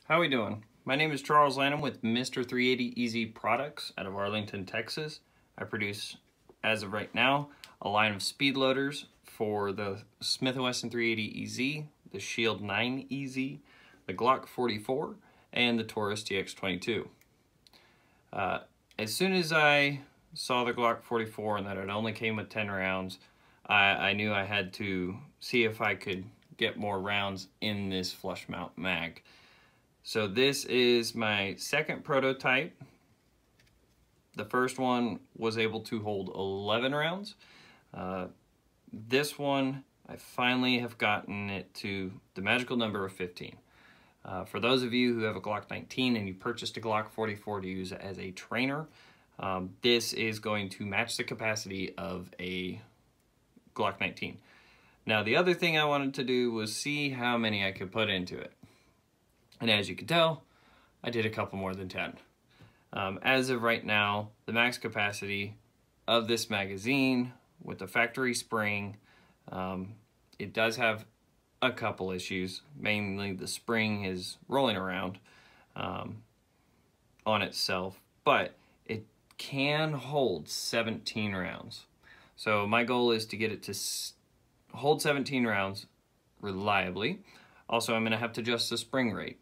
How we doing? My name is Charles Lanham with Mr. 380 Easy Products out of Arlington, Texas. I produce, as of right now, a line of speed loaders for the Smith & Wesson 380 EZ, the Shield 9 EZ, the Glock 44, and the Taurus TX22. As soon as I saw the Glock 44 and that it only came with 10 rounds, I knew I had to see if I could get more rounds in this flush mount mag. So this is my second prototype. The first one was able to hold 11 rounds. This one, I finally have gotten it to the magical number of 15. For those of you who have a Glock 19 and you purchased a Glock 44 to use as a trainer, this is going to match the capacity of a Glock 19. Now, the other thing I wanted to do was see how many I could put into it. And as you can tell, I did a couple more than 10. As of right now, the max capacity of this magazine with the factory spring, it does have a couple issues. Mainly the spring is rolling around on itself, but it can hold 17 rounds. So my goal is to get it to hold 17 rounds reliably. Also, I'm going to have to adjust the spring rate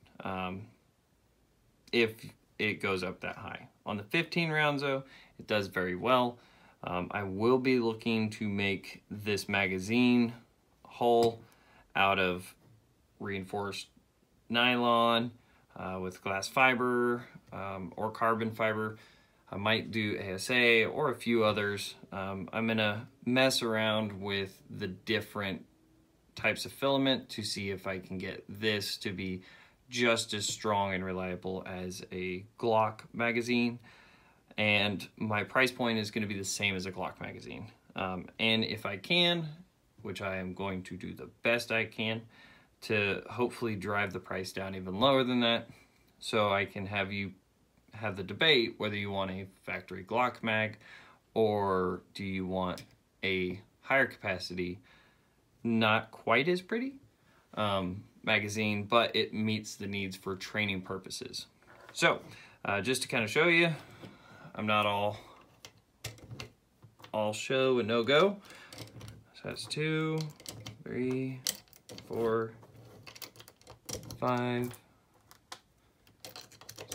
if it goes up that high. On the 15 rounds, though, it does very well. I will be looking to make this magazine hull out of reinforced nylon with glass fiber or carbon fiber. I might do ASA or a few others. I'm gonna mess around with the different types of filament to see if I can get this to be just as strong and reliable as a Glock magazine. And my price point is gonna be the same as a Glock magazine. And if I can, which I am going to do the best I can to hopefully drive the price down even lower than that, so I can have you have the debate whether you want a factory Glock mag or do you want a higher capacity, not quite as pretty magazine, but it meets the needs for training purposes. So just to kind of show you, I'm not all show and no go. So that's 2, 3, 4, 5,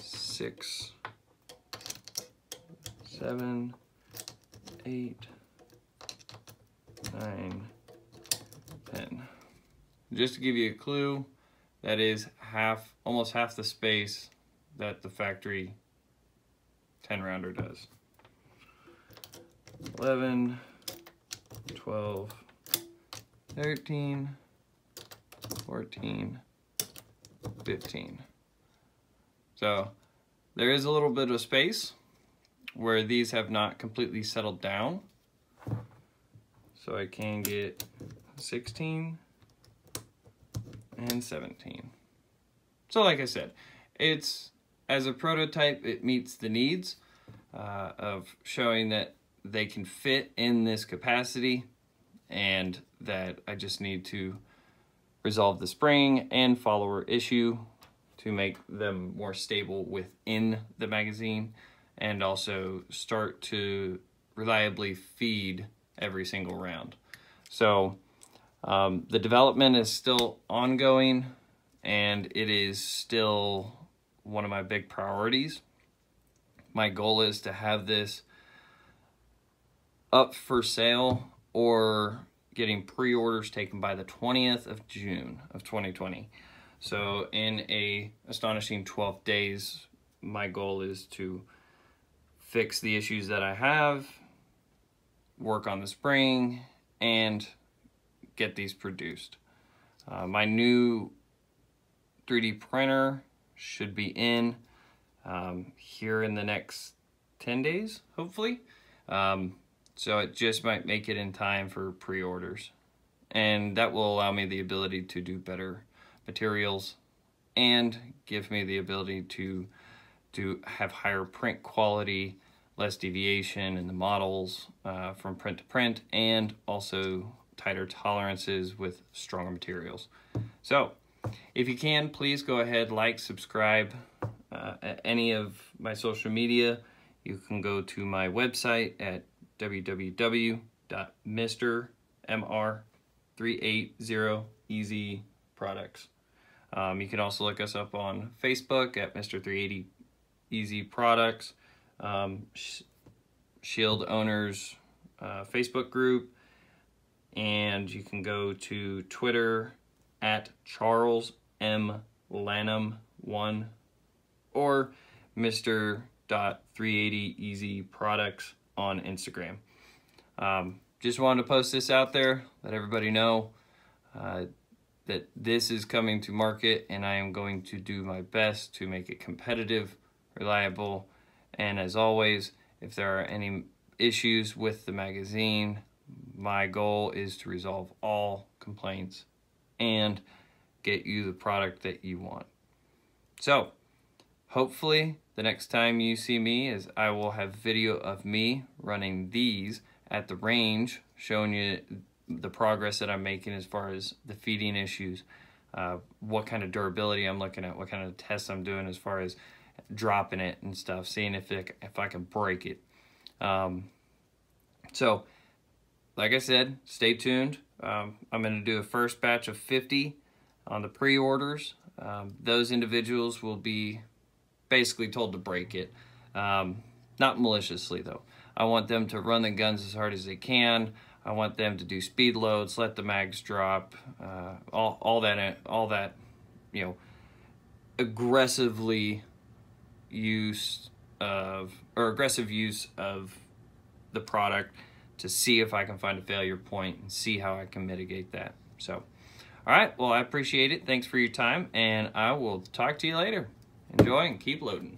6, 7, 8, 9, 10. Just to give you a clue, that is almost half the space that the factory 10 rounder does. 11, 12, 13, 14, 15. So there is a little bit of space where these have not completely settled down. So I can get 16 and 17. So like I said, it's, as a prototype, it meets the needs of showing that they can fit in this capacity and that I just need to resolve the spring and follower issue to make them more stable within the magazine and also start to reliably feed every single round. So the development is still ongoing and it is still one of my big priorities. My goal is to have this up for sale or getting pre-orders taken by the 20th of June of 2020. So in a astonishing 12 days, my goal is to fix the issues that I have, work on the spring, and get these produced. My new 3D printer should be in here in the next 10 days, hopefully. So it just might make it in time for pre-orders. And that will allow me the ability to do better materials and give me the ability to have higher print quality, less deviation in the models from print to print, and also tighter tolerances with stronger materials. So if you can, please go ahead, like, subscribe at any of my social media. You can go to my website at www.mr380easyproducts. You can also look us up on Facebook at Mr. 380 Easy Products, Shield Owners Facebook group, and you can go to Twitter at Charles M. Lanham 1 or Mr.380 Easy Products on Instagram. Just wanted to post this out there, let everybody know that this is coming to market, and I am going to do my best to make it competitive, reliable, and as always, if there are any issues with the magazine, my goal is to resolve all complaints and get you the product that you want. So, hopefully the next time you see me is I will have video of me running these at the range, showing you the progress that I'm making as far as the feeding issues, what kind of durability I'm looking at, what kind of tests I'm doing as far as dropping it and stuff, seeing if I can break it. So, like I said, stay tuned. I'm going to do a first batch of 50 on the pre-orders. Those individuals will be basically told to break it. Not maliciously, though. I want them to run the guns as hard as they can. I want them to do speed loads, let the mags drop, all that, you know, aggressive use of the product to see if I can find a failure point and see how I can mitigate that. So, all right, well, I appreciate it. Thanks for your time, and I will talk to you later. Enjoy and keep loading.